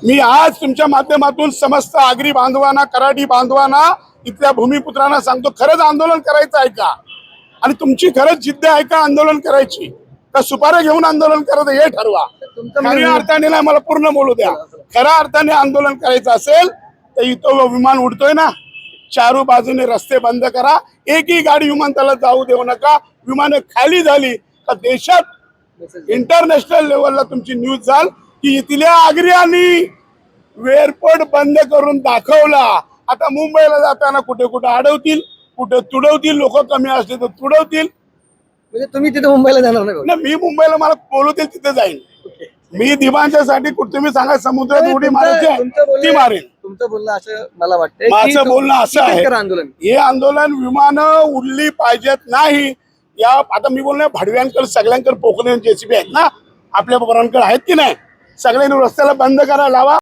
मी आज तुमच्या माध्यमातून समस्त आगरी बांधवांना, कराडी बांधवांना, इथल्या भूमिपुत्रांना सांगतो, खरंच आंदोलन करायचं आहे का? आणि तुमची खरंच जिद्द आहे का आंदोलन करायची, का सुपाऱ्या घेऊन आंदोलन करायचं हे ठरवा. खऱ्या अर्थाने नाही, मला पूर्ण बोलू द्या. खऱ्या अर्थाने आंदोलन करायचं असेल तर इथं विमान उडतोय ना, चारू बाजूने रस्ते बंद करा, एकही गाडी विमानतळात जाऊ देऊ नका. विमानं खाली झाली तर देशात इंटरनॅशनल लेवलला तुमची न्यूज झाल की इथल्या आगऱ्यांनी एअरपोर्ट बंद करून दाखवला. आता मुंबईला जाताना कुठे कुठे अडवतील, कुठे तुडवतील, लोक कमी असले तर तुडवतील. म्हणजे तुम्ही तिथे मुंबईला जाणार नाही? मी मुंबईला मला बोलवतील तिथे जाईन. मी दिवाणच्यासाठी तुम्ही सांगा समुद्रात उडी मारायची ती मारेन. तुमचं बोलणं असं मला वाटतं, माझं बोलणं असं आहे, आंदोलन हे आंदोलन विमानं उडली पाहिजेत नाही. या आता मी बोलणार भाडव्यांकडे सगळ्यांकडे पोकले जेसीबी आहेत ना, आपल्या पोरांकडे आहेत की नाही, सगळ्यांनी रस्त्याला बंद करा, लावा.